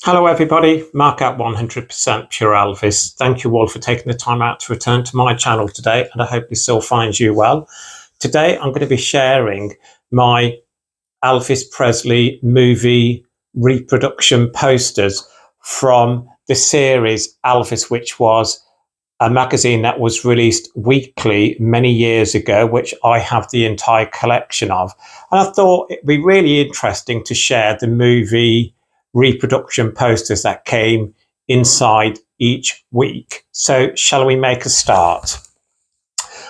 Hello, everybody. Mark at 100% Pure Elvis. Thank you all for taking the time out to return to my channel today, and I hope this all finds you well. Today, I'm going to be sharing my Elvis Presley movie reproduction posters from the series Elvis, which was a magazine that was released weekly many years ago, which I have the entire collection of. And I thought it'd be really interesting to share the movie reproduction posters that came inside each week. So shall we make a start?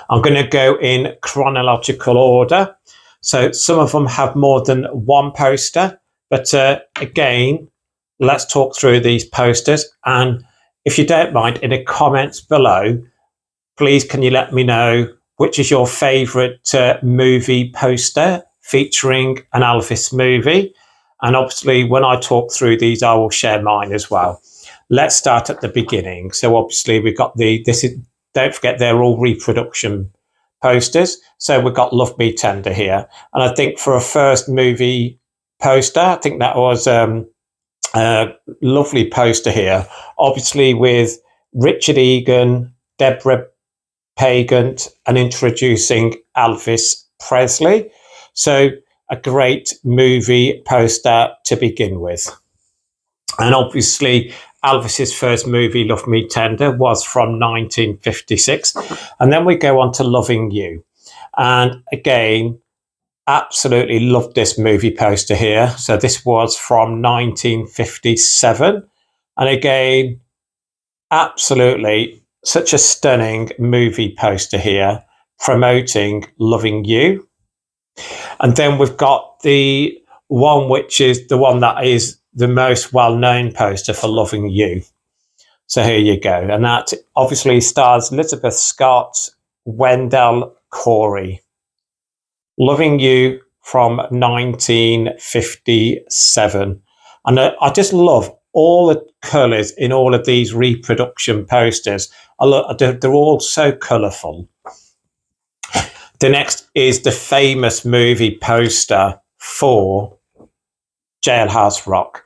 I'm going to go in chronological order. So some of them have more than one poster, but again, let's talk through these posters. And if you don't mind, in the comments below, please can you let me know which is your favourite movie poster featuring an Elvis movie. And obviously, when I talk through these, I will share mine as well. Let's start at the beginning. So obviously, we've got don't forget, they're all reproduction posters. So we've got Love Me Tender here. And I think for a first movie poster, I think that was a lovely poster here. Obviously, with Richard Egan, Deborah Pagant, and introducing Elvis Presley. So a great movie poster to begin with. And obviously, Elvis's first movie, Love Me Tender, was from 1956. And then we go on to Loving You. And again, absolutely loved this movie poster here. So this was from 1957. And again, absolutely such a stunning movie poster here promoting Loving You. And then we've got the one which is the one that is the most well-known poster for Loving You. So here you go. And that obviously stars Elizabeth Scott, Wendell Corey. Loving You from 1957. And I just love all the colours in all of these reproduction posters. They're all so colourful. The next is the famous movie poster for Jailhouse Rock.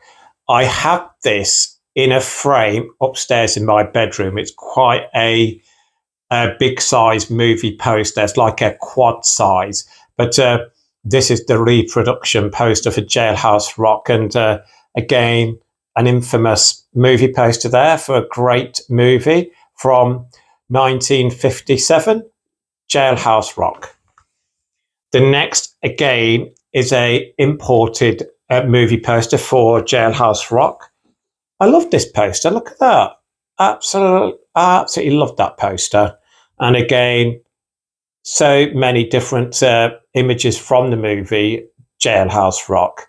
I have this in a frame upstairs in my bedroom. It's quite a big size movie poster. It's like a quad size. But this is the reproduction poster for Jailhouse Rock. And again, an infamous movie poster there for a great movie from 1957. Jailhouse Rock. The next, again, is a imported movie poster for Jailhouse Rock. I love this poster. Look at that. Absolutely love that poster. And again, so many different images from the movie Jailhouse Rock.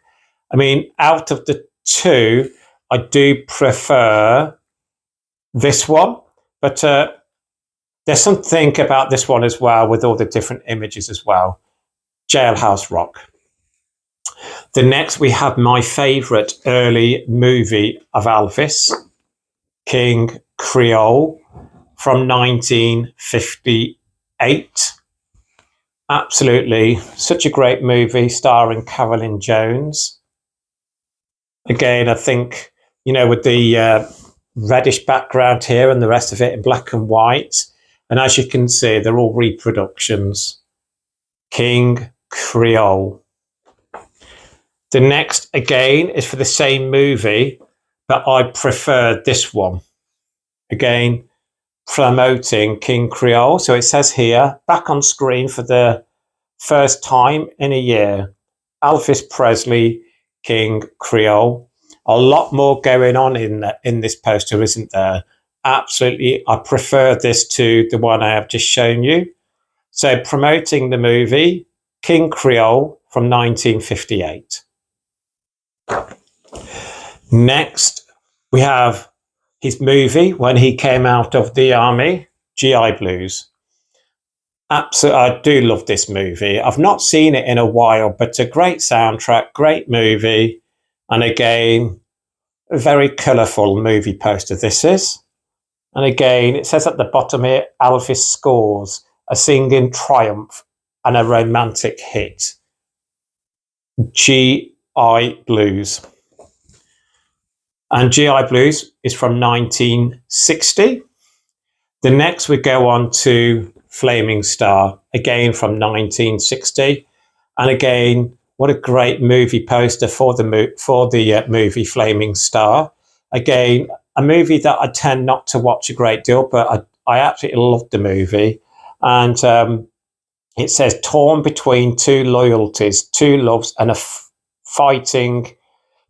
I mean, out of the two, I do prefer this one, but there's something about this one as well with all the different images as well. Jailhouse Rock. The next, we have my favourite early movie of Elvis, King Creole, from 1958. Absolutely such a great movie starring Carolyn Jones. Again, I think, with the reddish background here and the rest of it in black and white. And as you can see, they're all reproductions. King Creole. The next, again, is for the same movie, but I prefer this one. Again, promoting King Creole. So it says here, back on screen for the first time in a year, Elvis Presley, King Creole. A lot more going on in this poster, isn't there? Absolutely, I prefer this to the one I have just shown you. So promoting the movie, King Creole from 1958. Next, we have his movie when he came out of the army, GI Blues. Absolutely, I do love this movie. I've not seen it in a while, but a great soundtrack, great movie. And again, a very colourful movie poster this is. And again, it says at the bottom here, Elvis scores, a singing triumph and a romantic hit. GI Blues. And GI Blues is from 1960. The next we go on to Flaming Star, again from 1960. And again, what a great movie poster for the movie Flaming Star. Again, a movie that I tend not to watch a great deal, but I absolutely loved the movie. And it says, torn between two loyalties, two loves, and fighting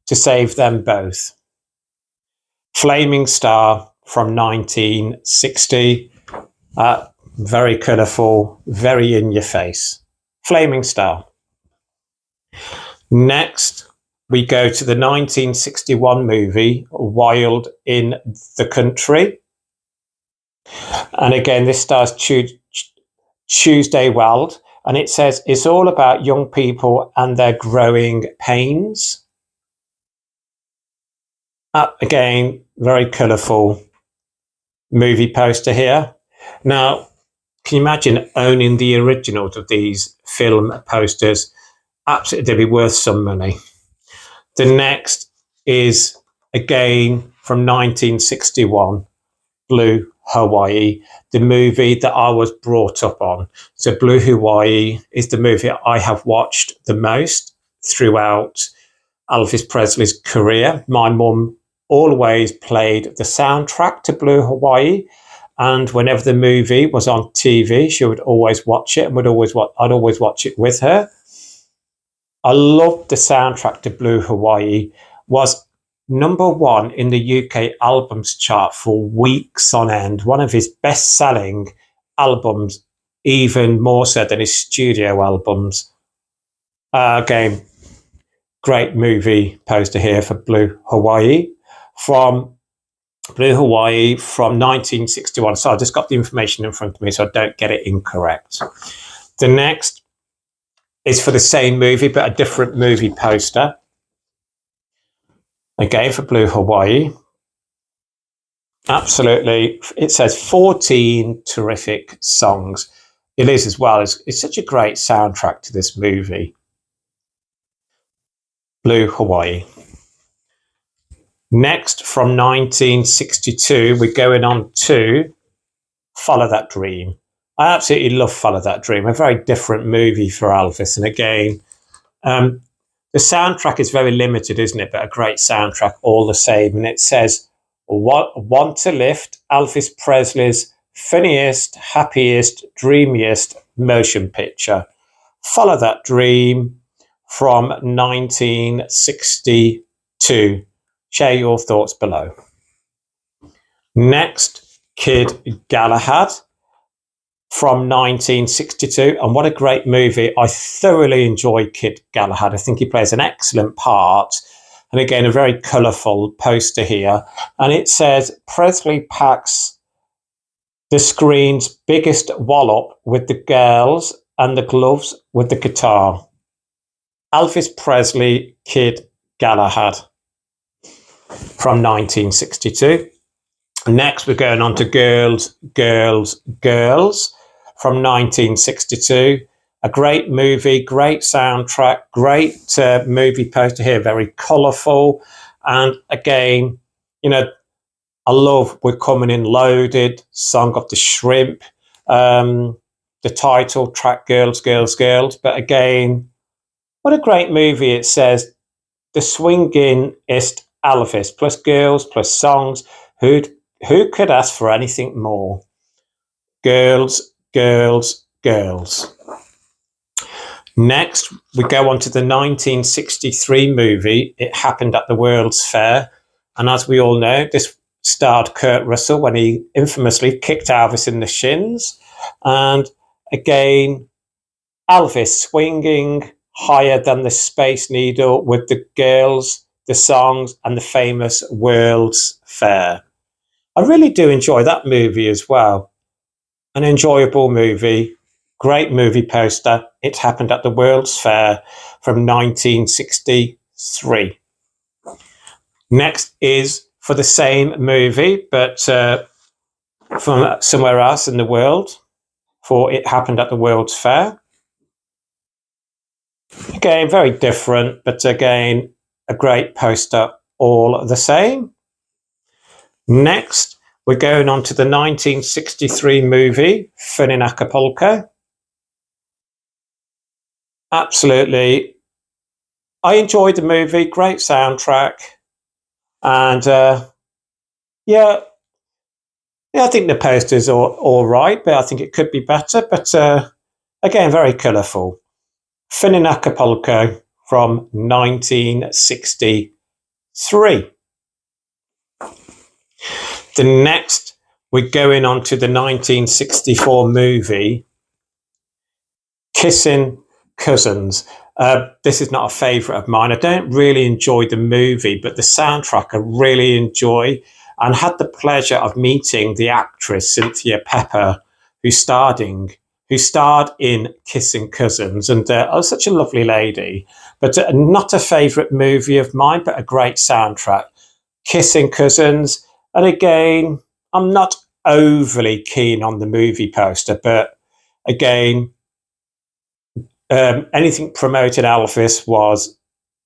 to save them both. Flaming Star from 1960. Very colourful, very in your face. Flaming Star. Next, we go to the 1961 movie Wild in the Country. And again, this stars Tuesday Weld. And it says, it's all about young people and their growing pains. Again, very colourful movie poster here. Now, can you imagine owning the originals of these film posters? Absolutely, they'd be worth some money. The next is, again, from 1961, Blue Hawaii, the movie that I was brought up on. So Blue Hawaii is the movie I have watched the most throughout Elvis Presley's career. My mum always played the soundtrack to Blue Hawaii, and whenever the movie was on TV, she would always watch it, and I'd always watch it with her. I loved the soundtrack to Blue Hawaii. Was number one in the UK albums chart for weeks on end. One of his best-selling albums, even more so than his studio albums. Again, great movie poster here for Blue Hawaii. From Blue Hawaii from 1961. So I just got the information in front of me so I don't get it incorrect. The next is for the same movie, but a different movie poster. Again, for Blue Hawaii. Absolutely. It says 14 terrific songs. It is as well. It's such a great soundtrack to this movie. Blue Hawaii. Next, from 1962, we're going on to Follow That Dream. I absolutely love Follow That Dream, a very different movie for Elvis. And again, the soundtrack is very limited, isn't it? But a great soundtrack all the same. And it says, Want to Lift, Elvis Presley's funniest, happiest, dreamiest motion picture. Follow That Dream from 1962. Share your thoughts below. Next, Kid Galahad from 1962. And what a great movie. I thoroughly enjoy Kid Galahad. I think he plays an excellent part. And again, a very colourful poster here. And it says, Presley packs the screen's biggest wallop with the girls and the gloves with the guitar. Elvis Presley, Kid Galahad. From 1962. Next, we're going on to Girls, Girls, Girls from 1962. A great movie, great soundtrack, great movie poster here, very colourful. And again, you know, I love We're Coming In Loaded, Song of the Shrimp, the title track Girls, Girls, Girls. But again, what a great movie. It says, the swingingest Elvis, plus girls, plus songs. Who could ask for anything more? Girls, girls, girls. Next, we go on to the 1963 movie, It Happened at the World's Fair. And as we all know, this starred Kurt Russell when he infamously kicked Elvis in the shins. And again, Elvis swinging higher than the Space Needle with the girls, the songs, and the famous World's Fair. I really do enjoy that movie as well. An enjoyable movie, great movie poster. It Happened at the World's Fair from 1963. Next is for the same movie, but from somewhere else in the world, for It Happened at the World's Fair. Again, very different, but again, a great poster all the same. Next, we're going on to the 1963 movie, Fun in Acapulco. Absolutely. I enjoyed the movie, great soundtrack. And yeah, I think the posters are all right, but I think it could be better. But again, very colourful. Fun in Acapulco from 1963. The next, we're going on to the 1964 movie, Kissing Cousins. This is not a favourite of mine. I don't really enjoy the movie, but the soundtrack I really enjoy, and had the pleasure of meeting the actress Cynthia Pepper, who starred in Kissing Cousins, and was such a lovely lady. But not a favourite movie of mine, but a great soundtrack. Kissing Cousins, and again, I'm not overly keen on the movie poster, but again, anything promoting Elvis was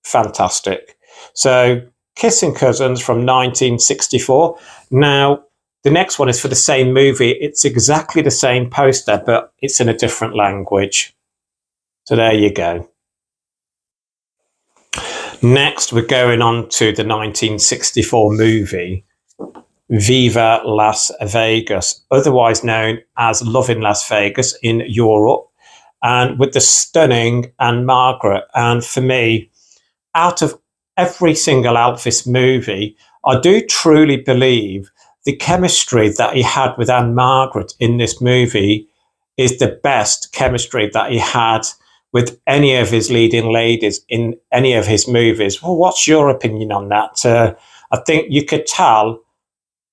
fantastic. So, Kissing Cousins from 1964. Now, the next one is for the same movie. It's exactly the same poster, but it's in a different language. So there you go. Next, we're going on to the 1964 movie, Viva Las Vegas, otherwise known as Love in Las Vegas in Europe, and with the stunning Anne Margaret. And for me, out of every single Elvis movie, I do truly believe the chemistry that he had with Anne Margaret in this movie is the best chemistry that he had with any of his leading ladies in any of his movies. Well, what's your opinion on that? I think you could tell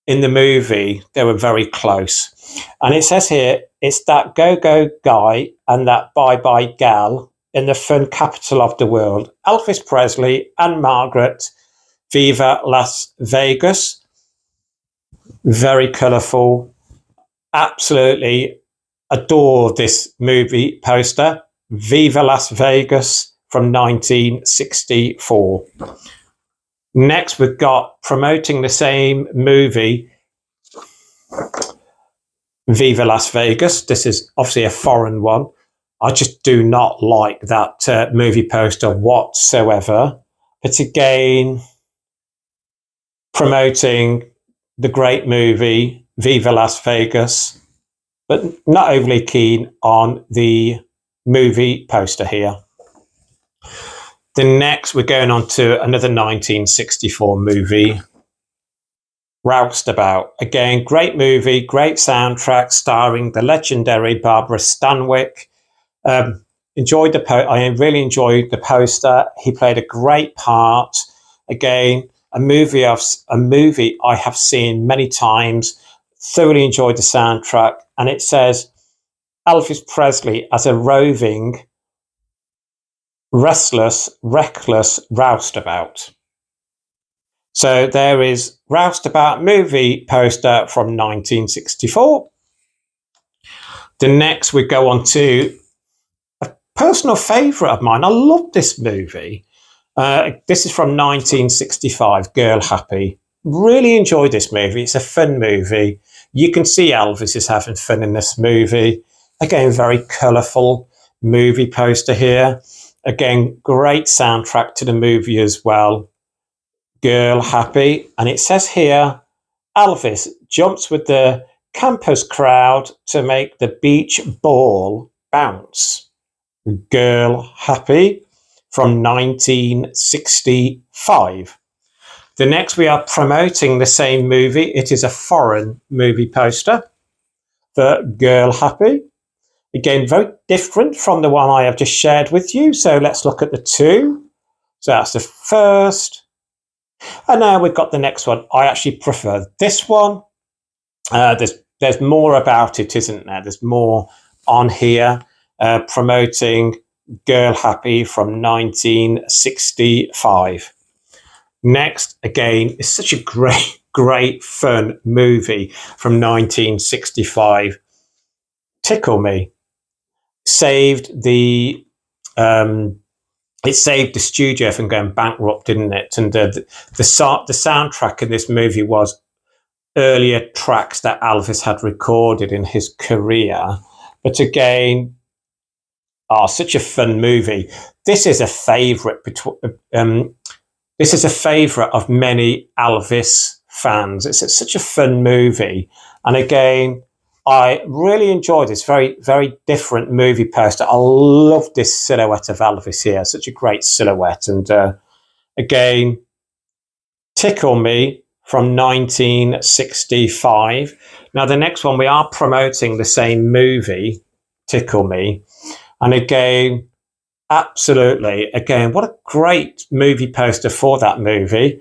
in the movie they were very close. And it says here, it's that go-go guy and that bye-bye gal in the fun capital of the world. Elvis Presley and Margaret, Viva Las Vegas. Very colourful. Absolutely adore this movie poster. Viva Las Vegas from 1964. Next, we've got promoting the same movie, Viva Las Vegas. This is obviously a foreign one. I just do not like that movie poster whatsoever. But again, promoting the great movie, Viva Las Vegas, but not overly keen on the movie poster here. The next, we're going on to another 1964 movie, Roustabout. Again, great movie, great soundtrack, starring the legendary Barbara Stanwyck. I really enjoyed the poster. He played a great part. Again, a movie I have seen many times. Thoroughly enjoyed the soundtrack, and it says Elvis Presley as a roving, restless, reckless roustabout. So there is Roustabout movie poster from 1964. The next we go on to a personal favourite of mine. I love this movie. This is from 1965, Girl Happy. Really enjoyed this movie. It's a fun movie. You can see Elvis is having fun in this movie. Again, very colourful movie poster here. Again, great soundtrack to the movie as well. Girl Happy. And it says here, Elvis jumps with the campus crowd to make the beach ball bounce. Girl Happy from 1965. The next, we are promoting the same movie. It is a foreign movie poster for Girl Happy. Again, very different from the one I have just shared with you. So let's look at the two. So that's the first. And now we've got the next one. I actually prefer this one. There's more about it, isn't there? There's more on here promoting Girl Happy from 1965. Next, again, it's such a great fun movie from 1965. Tickle Me. It saved the studio from going bankrupt, didn't it? And the soundtrack in this movie was earlier tracks that Elvis had recorded in his career. But again, such a fun movie. This is a favourite this is a favourite of many Elvis fans. It's such a fun movie. And again, I really enjoyed this very, very different movie poster. I love this silhouette of Elvis here. Such a great silhouette. And again, Tickle Me from 1965. Now, the next one, we are promoting the same movie, Tickle Me. And again, absolutely, again, what a great movie poster for that movie.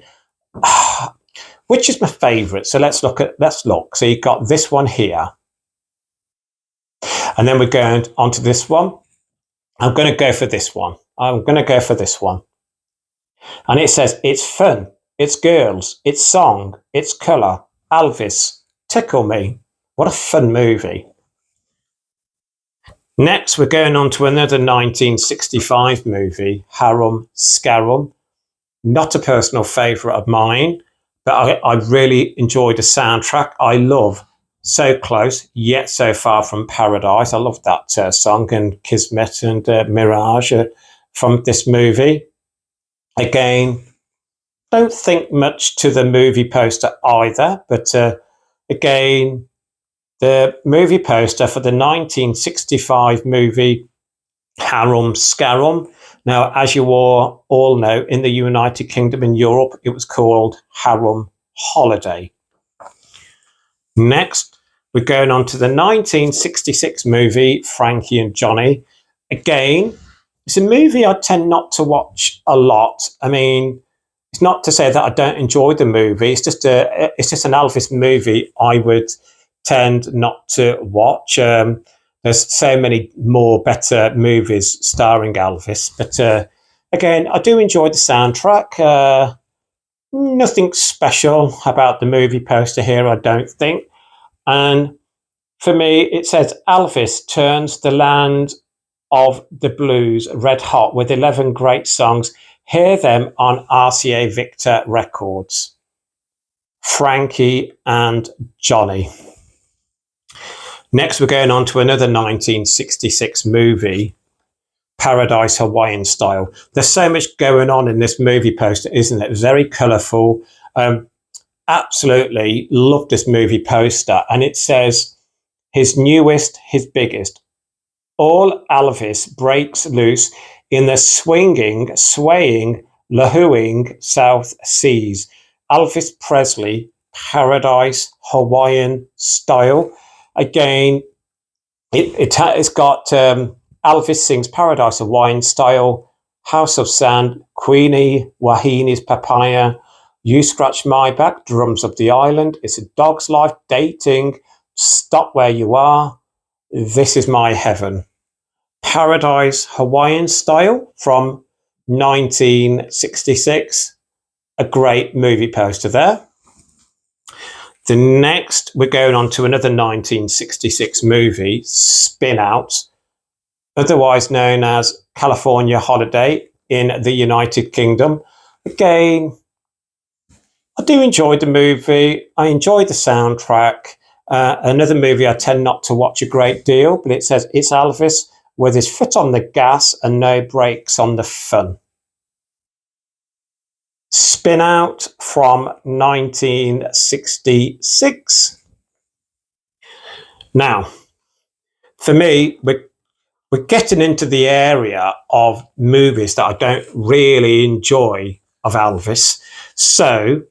Which is my favourite? So let's look. So you've got this one here. And then we're going on to this one. I'm going to go for this one. And it says, it's fun, it's girls, it's song, it's colour, Elvis, Tickle Me. What a fun movie. Next, we're going on to another 1965 movie, Harum Scarum. Not a personal favourite of mine, but I really enjoyed the soundtrack. I love So Close, Yet So Far from Paradise. I love that song, and Kismet and Mirage from this movie. Again, don't think much to the movie poster either, but again, the movie poster for the 1965 movie Harum Scarum. Now, as you all know, in the United Kingdom and Europe, it was called Harum Holiday. Next, we're going on to the 1966 movie Frankie and Johnny. Again, it's a movie I tend not to watch a lot. I mean, it's not to say that I don't enjoy the movie. It's just an Elvis movie I would tend not to watch. There's so many more better movies starring Elvis. But again, I do enjoy the soundtrack. Nothing special about the movie poster here, I don't think. And for me, it says Elvis turns the land of the blues red hot with 11 great songs. Hear them on RCA Victor Records. Frankie and Johnny. Next, we're going on to another 1966 movie, Paradise Hawaiian Style. There's so much going on in this movie poster, isn't it? Very colourful. Absolutely love this movie poster. And it says, his newest, his biggest. All Elvis breaks loose in the swinging, swaying, lahooing South Seas. Elvis Presley, Paradise Hawaiian Style. Again, it's got Elvis sings Paradise Hawaiian Style, House of Sand, Queenie Wahini's Papaya, You Scratch My Back, Drums of the Island, It's a Dog's Life, Dating, Stop Where You Are, This Is My Heaven. Paradise Hawaiian Style from 1966. A great movie poster there. The next, we're going on to another 1966 movie, Spin Out, otherwise known as California Holiday in the United Kingdom. Again, I do enjoy the movie. I enjoy the soundtrack. Another movie I tend not to watch a great deal, but it says it's Elvis with his foot on the gas and no brakes on the fun. Spin Out from 1966. Now, for me, we're getting into the area of movies that I don't really enjoy of Elvis. So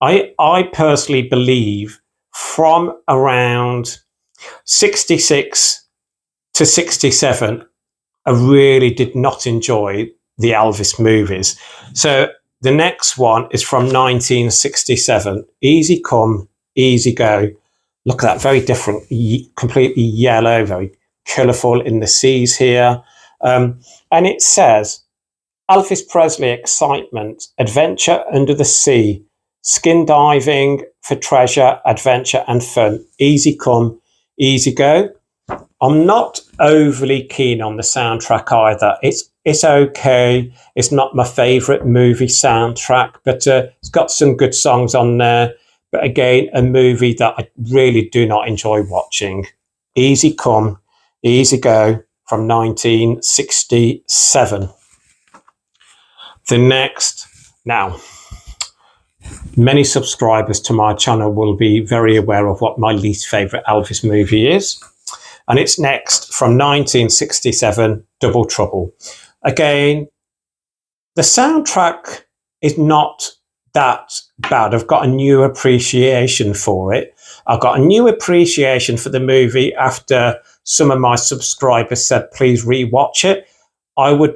I personally believe from around 66 to 67, I really did not enjoy the Elvis movies. So the next one is from 1967, Easy Come, Easy Go. Look at that, very different, completely yellow, very colourful in the seas here. And it says, Elvis Presley excitement, adventure under the sea, skin diving for treasure, adventure and fun. Easy come, easy go. I'm not overly keen on the soundtrack either. It's okay. It's not my favourite movie soundtrack, but it's got some good songs on there. but again, a movie that I really do not enjoy watching. Easy Come, Easy Go from 1967. The next, now, many subscribers to my channel will be very aware of what my least favourite Elvis movie is. And it's next from 1967, Double Trouble. Again, the soundtrack is not that bad. I've got a new appreciation for it. I've got a new appreciation for the movie after some of my subscribers said, please rewatch it. I would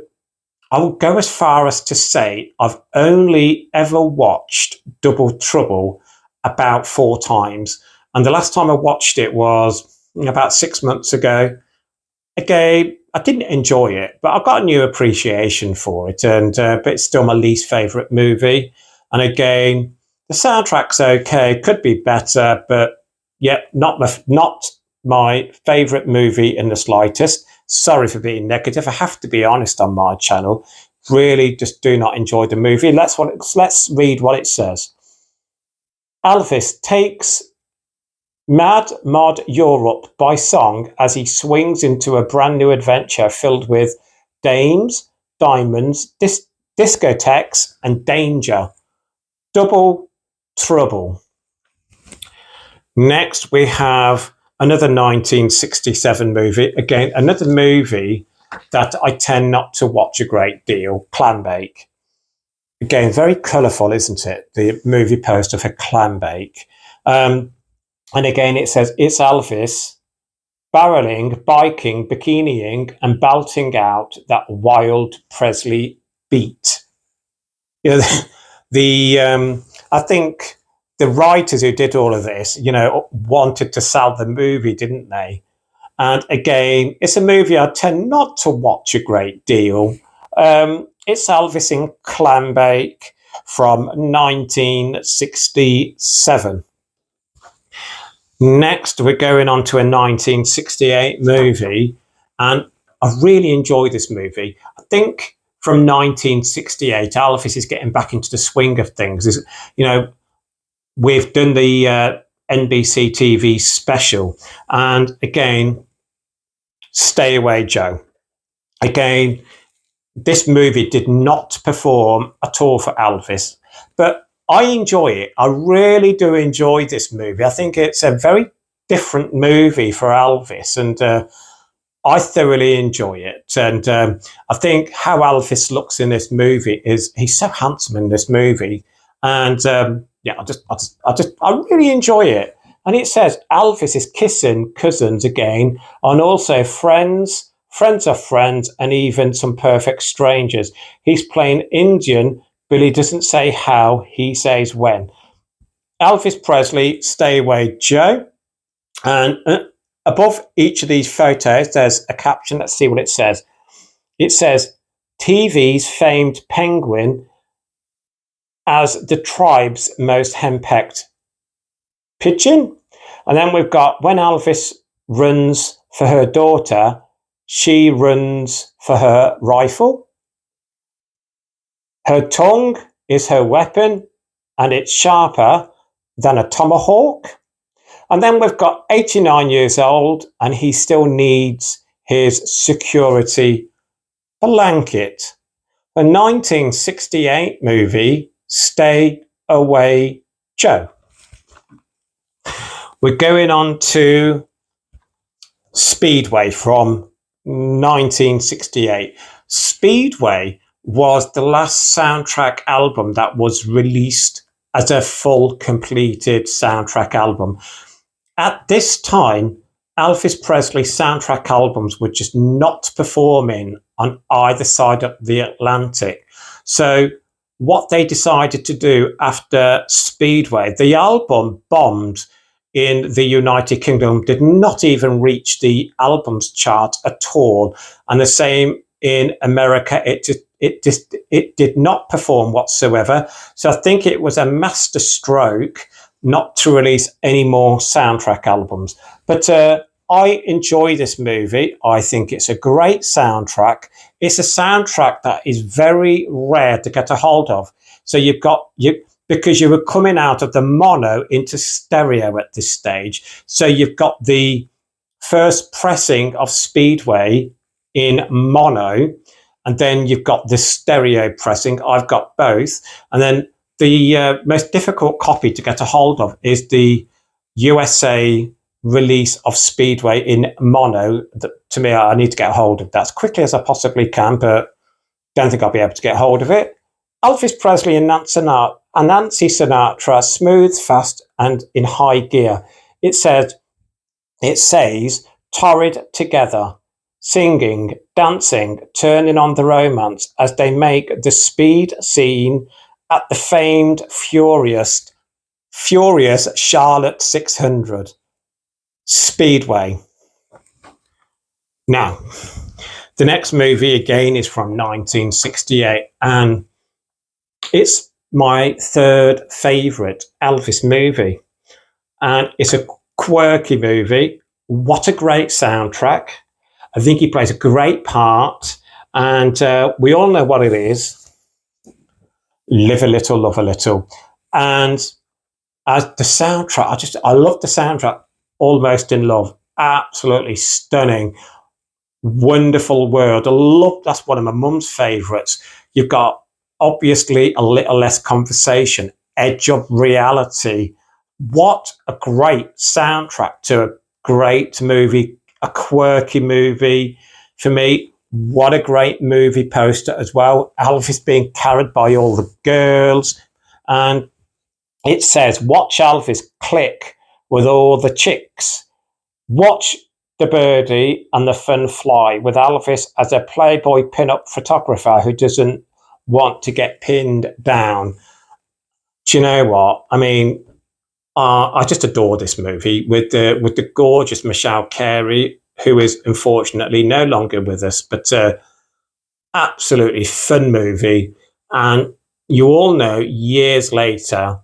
go as far as to say I've only ever watched Double Trouble about 4 times. And the last time I watched it was about 6 months ago. Again, I didn't enjoy it, but I've got a new appreciation for it. And but it's still my least favourite movie. And again, the soundtrack's okay, could be better, but yeah, not my favourite movie in the slightest. Sorry for being negative. I have to be honest on my channel. Really just do not enjoy the movie. Let's read what it says. Elvis takes Mad Mod Europe by song as he swings into a brand new adventure filled with dames, diamonds, discotheques and danger. Double Trouble. Next we have another 1967 movie. Again, another movie that I tend not to watch a great deal, Clambake. Again, very colourful, isn't it? The movie poster for Clambake. And again, it says, it's Elvis barreling, biking, bikiniing, and belting out that wild Presley beat. You know, I think the writers who did all of this, you know, wanted to sell the movie, didn't they? And again, it's a movie I tend not to watch a great deal. It's Elvis in Clambake from 1967. Next, we're going on to a 1968 movie, and I really enjoy this movie. I think from 1968, Elvis is getting back into the swing of things. You know, we've done the NBC TV special, and again, Stay Away Joe. Again, this movie did not perform at all for Elvis, but I enjoy it. I really do enjoy this movie. I think it's a very different movie for Elvis, and I thoroughly enjoy it. And I think how Elvis looks in this movie is he's so handsome in this movie, and yeah, I really enjoy it. And it says Elvis is kissing cousins again, and also friends of friends, and even some perfect strangers. He's playing Indian, but he doesn't say how, he says when. Elvis Presley, Stay Away Joe. And above each of these photos, there's a caption. Let's see what it says. It says, TV's famed penguin as the tribe's most henpecked pigeon. And then we've got when Elvis runs for her daughter, she runs for her rifle. Her tongue is her weapon, and it's sharper than a tomahawk. And then we've got 89 years old, and he still needs his security blanket. The 1968 movie, Stay Away Joe. We're going on to Speedway from 1968. Speedway was the last soundtrack album that was released as a full completed soundtrack album. At this time, Elvis Presley soundtrack albums were just not performing on either side of the Atlantic. So what they decided to do after Speedway, the album bombed in the United Kingdom, did not even reach the albums chart at all. And the same in America, it did not perform whatsoever. So I think it was a master stroke not to release any more soundtrack albums. But I enjoy this movie. I think it's a great soundtrack. It's a soundtrack that is very rare to get a hold of. So you've got because you were coming out of the mono into stereo at this stage. So you've got the first pressing of Speedway in mono, and then you've got the stereo pressing. I've got both. And then the most difficult copy to get a hold of is the USA release of Speedway in mono. To me, I need to get a hold of that as quickly as I possibly can, but don't think I'll be able to get hold of it. Elvis Presley and Nancy Sinatra, smooth, fast, and in high gear. It says, torrid together, singing, dancing, turning on the romance as they make the speed scene at the famed furious Charlotte 600. Speedway. Now, the next movie again is from 1968, and it's my third favourite Elvis movie. And it's a quirky movie. What a great soundtrack. I think he plays a great part. And we all know what it is. Live a little, love a little. And as the soundtrack, I love the soundtrack. Almost in Love. Absolutely stunning. Wonderful world. That's one of my mum's favourites. You've got obviously A Little Less Conversation, Edge of Reality. What a great soundtrack to a great movie, a quirky movie. For me, what a great movie poster as well. Elvis being carried by all the girls. And it says, watch Elvis click with all the chicks. Watch the birdie and the fun fly with Elvis as a Playboy pin-up photographer who doesn't want to get pinned down. Do you know what? I mean, I just adore this movie with the gorgeous Michelle Carey, who is unfortunately no longer with us, but absolutely fun movie. And you all know years later,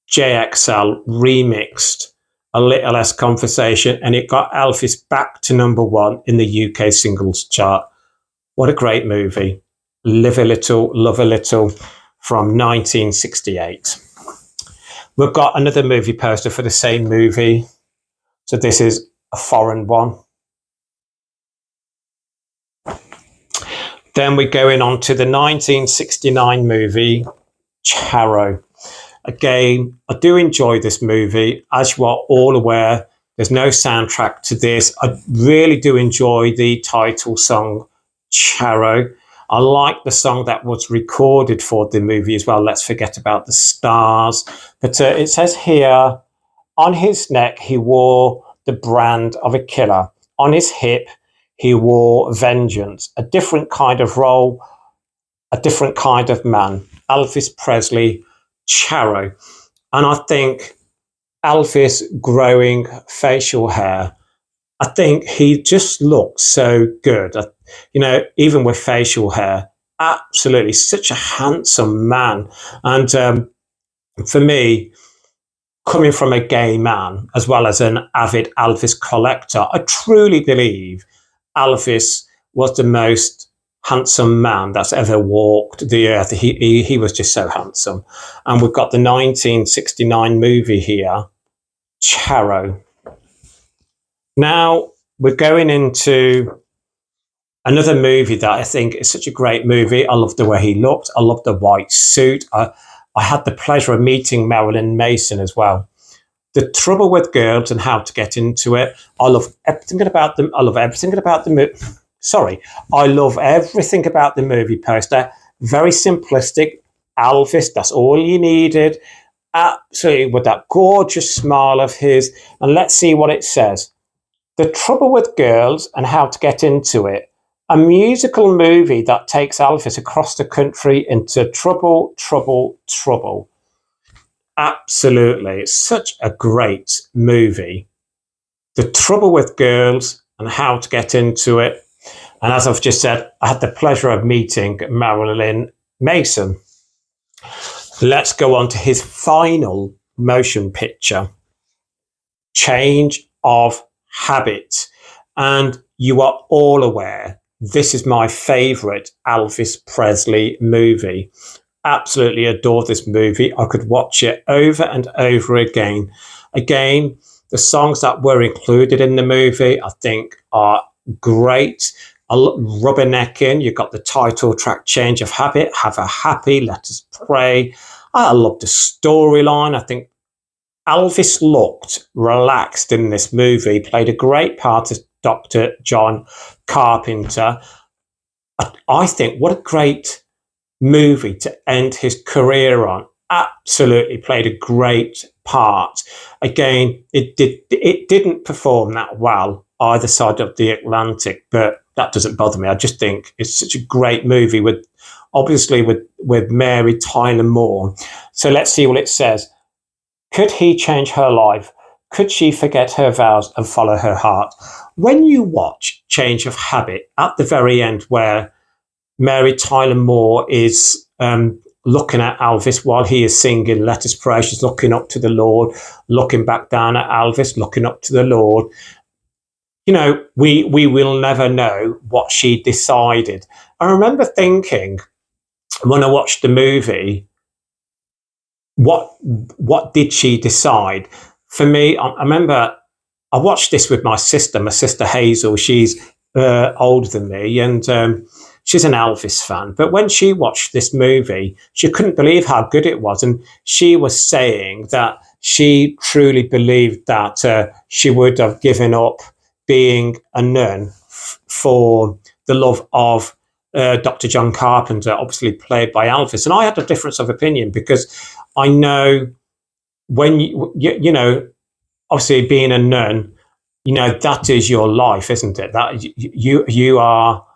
JXL remixed A Little Less Conversation, and it got Elvis back to #1 in the UK singles chart. What a great movie. Live a Little, Love a Little from 1968. We've got another movie poster for the same movie. So this is a foreign one. Then we're going on to the 1969 movie, Charro. Again, I do enjoy this movie. As you are all aware, there's no soundtrack to this. I really do enjoy the title song, Charro. I like the song that was recorded for the movie as well. Let's Forget About the Stars. But it says here, on his neck, he wore the brand of a killer. On his hip, he wore vengeance. A different kind of role, a different kind of man. Elvis Presley, Charro. And I think Elvis growing facial hair, I think he just looks so good. Even with facial hair, absolutely such a handsome man. And for me, coming from a gay man as well as an avid Elvis collector, I truly believe Elvis was the most handsome man that's ever walked the earth. He was just so handsome. And we've got the 1969 movie here, Charro. Now we're going into another movie that I think is such a great movie. I love the way he looked. I love the white suit. I had the pleasure of meeting Marilyn Mason as well. The Trouble with Girls and How to Get Into It. I love everything about them. I love everything about the movie. I love everything about the movie poster. Very simplistic. Elvis, that's all you needed. Absolutely, with that gorgeous smile of his. And let's see what it says. The Trouble with Girls and How to Get Into It. A musical movie that takes Elvis across the country into trouble, trouble, trouble. Absolutely. It's such a great movie. The Trouble with Girls and How to Get Into It. And as I've just said, I had the pleasure of meeting Marilyn Mason. Let's go on to his final motion picture, Change of Habit. And you are all aware, this is my favourite Elvis Presley movie. absolutely adore this movie. I could watch it over and over again. Again, the songs that were included in the movie, I think, are great. Rubbernecking, you've got the title track, Change of Habit, Have a Happy, Let Us Pray. I love the storyline. I think Elvis looked relaxed in this movie, played a great part as Dr. John Carpenter. I think what a great movie to end his career on. Absolutely played a great part. Again, it didn't perform that well either side of the Atlantic, but that doesn't bother me. I just think it's such a great movie with Mary Tyler Moore. So let's see what it says. Could he change her life? Could she forget her vows and follow her heart? When you watch Change of Habit at the very end, where Mary Tyler Moore is looking at Elvis while he is singing Let Us Pray, she's looking up to the Lord, looking back down at Elvis, looking up to the Lord. You know, we will never know what she decided. I remember thinking when I watched the movie, what did she decide? For me, I remember I watched this with my sister Hazel. She's older than me, and she's an Elvis fan. But when she watched this movie, she couldn't believe how good it was, and she was saying that she truly believed that she would have given up being a nun for the love of Dr. John Carpenter, obviously played by Elvis. And I had a difference of opinion because I know when you know, obviously being a nun, you know, that is your life, isn't it? That you are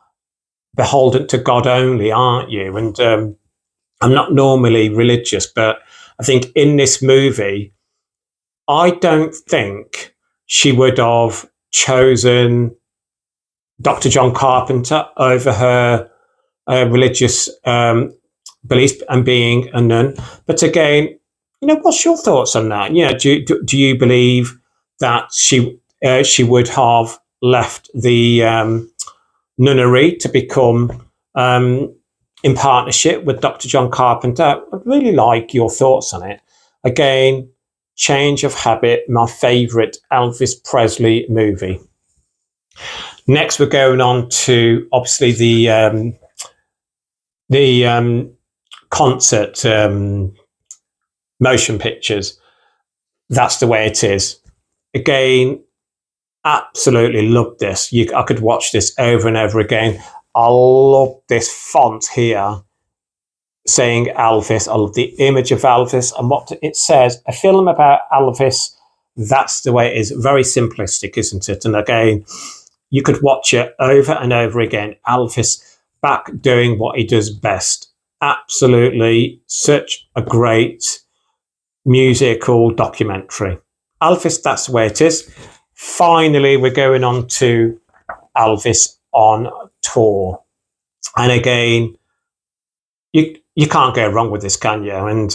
beholden to God only, aren't you? And I'm not normally religious, but I think in this movie, I don't think she would have chosen Dr. John Carpenter over her religious beliefs and being a nun. But again, you know, what's your thoughts on that? You know, do you believe that she would have left the nunnery to become in partnership with Dr. John Carpenter? I'd really like your thoughts on it. Again, Change of Habit, my favourite Elvis Presley movie. Next, we're going on to obviously the concert motion pictures. That's the way it is. Again, absolutely love this. I could watch this over and over again. I love this font here saying Elvis. I love the image of Elvis and what it says. A film about Elvis. That's the way it is. Very simplistic, isn't it? And again, you could watch it over and over again. Elvis back doing what he does best. Absolutely such a great musical documentary. Elvis, that's the way it is. Finally, we're going on to Elvis on tour. And again, you can't go wrong with this, can you? And,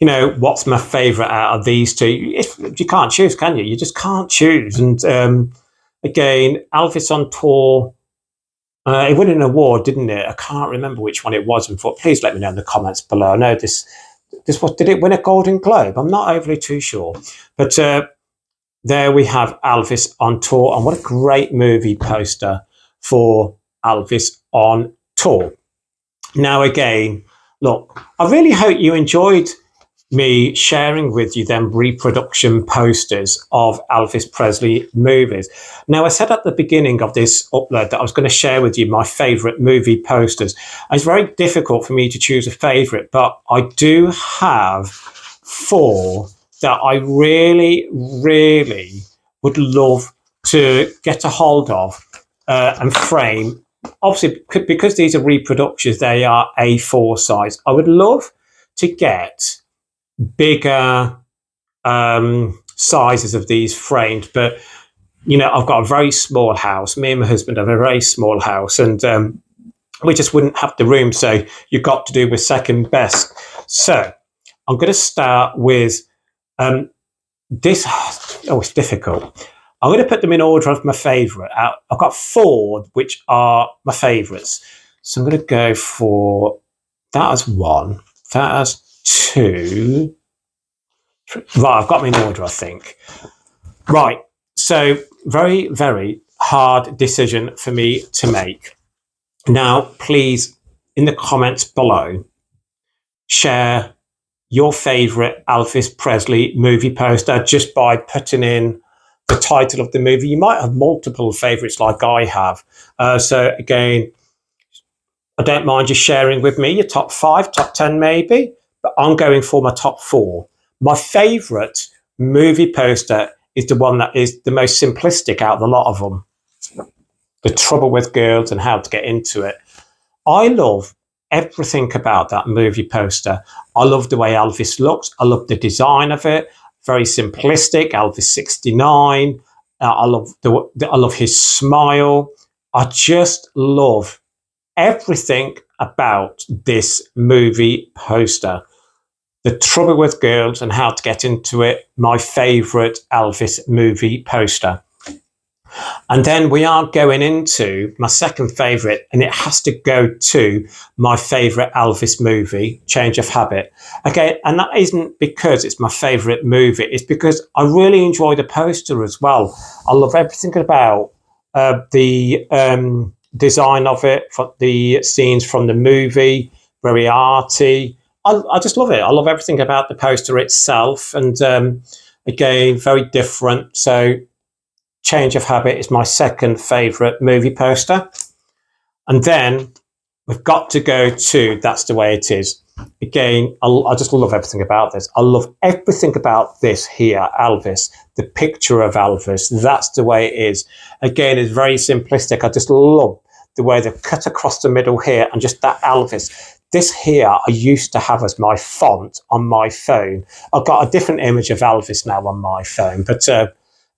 you know, what's my favourite out of these two? You can't choose, can you? You just can't choose. And again, Elvis on tour, it won an award, didn't it? I can't remember which one it was. And please let me know in the comments below. I know this was, did it win a Golden Globe? I'm not overly too sure. But there we have Elvis on tour, and what a great movie poster for Elvis on tour. Now, again, look, I really hope you enjoyed me sharing with you them reproduction posters of Elvis Presley movies. Now, I said at the beginning of this upload that I was going to share with you my favourite movie posters. It's very difficult for me to choose a favourite, but I do have 4 that I really, really would love to get a hold of and frame. Obviously, because these are reproductions, they are A4 size. I would love to get bigger sizes of these framed, but you know, I've got a very small house. Me and my husband have a very small house, and we just wouldn't have the room. So you've got to do with second best. So I'm going to start with this. Oh, it's difficult. I'm going to put them in order of my favourite. I've got 4 which are my favourites. So I'm going to go for that as 1, that as 2. Right, I've got them in order, I think. Right, so very, very hard decision for me to make. Now, please, in the comments below, share your favourite Elvis Presley movie poster just by putting in the title of the movie. You might have multiple favourites like I have. So again, I don't mind you sharing with me your top 5, top 10 maybe, but I'm going for my top 4. My favourite movie poster is the one that is the most simplistic out of the lot of them. The Trouble with Girls and How to Get Into It. I love everything about that movie poster. I love the way Elvis looks. I love the design of it. Very simplistic. Elvis 69. I love his smile. I just love everything about this movie poster. The Trouble with Girls and How to Get Into It. My favourite Elvis movie poster. And then we are going into my second favourite, and it has to go to my favourite Elvis movie, Change of Habit. Okay, and that isn't because it's my favourite movie, it's because I really enjoy the poster as well. I love everything about the design of it, for the scenes from the movie, very arty. I just love it. I love everything about the poster itself, and again, very different. So Change of Habit is my second favourite movie poster. And then we've got to go to That's the Way It Is. Again, I just love everything about this. I love everything about this here, Elvis, the picture of Elvis. That's the way it is. Again, it's very simplistic. I just love the way they've cut across the middle here and just that Elvis. This here I used to have as my font on my phone. I've got a different image of Elvis now on my phone. But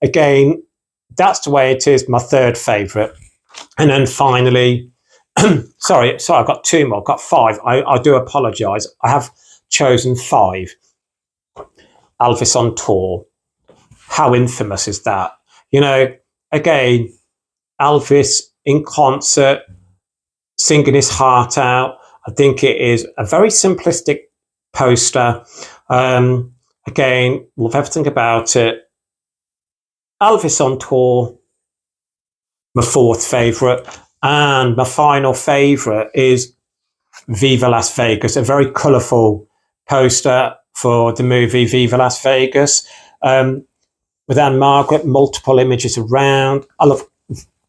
again, That's the Way It Is, my third favourite. And then finally, sorry, I've got 2 more. I've got 5. I do apologise. I have chosen 5. Elvis on Tour. How infamous is that? You know, again, Elvis in concert, singing his heart out. I think it is a very simplistic poster. Again, love everything about it. Elvis on Tour, my 4th favourite. And my final favourite is Viva Las Vegas, a very colourful poster for the movie Viva Las Vegas. With Anne Margaret, multiple images around. I love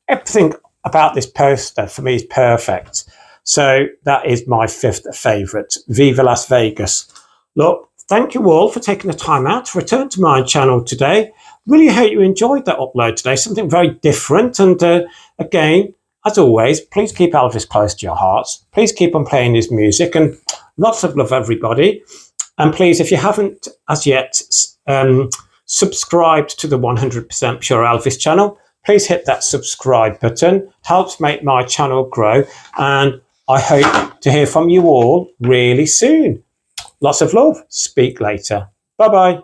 everything about this poster. For me, is perfect. So that is my 5th favourite, Viva Las Vegas. Look, thank you all for taking the time out to return to my channel today. Really hope you enjoyed that upload today, something very different. And again, as always, please keep Elvis close to your hearts. Please keep on playing his music, and lots of love, everybody. And please, if you haven't as yet subscribed to the 100% Pure Elvis channel, please hit that subscribe button. Helps make my channel grow. And I hope to hear from you all really soon. Lots of love. Speak later. Bye-bye.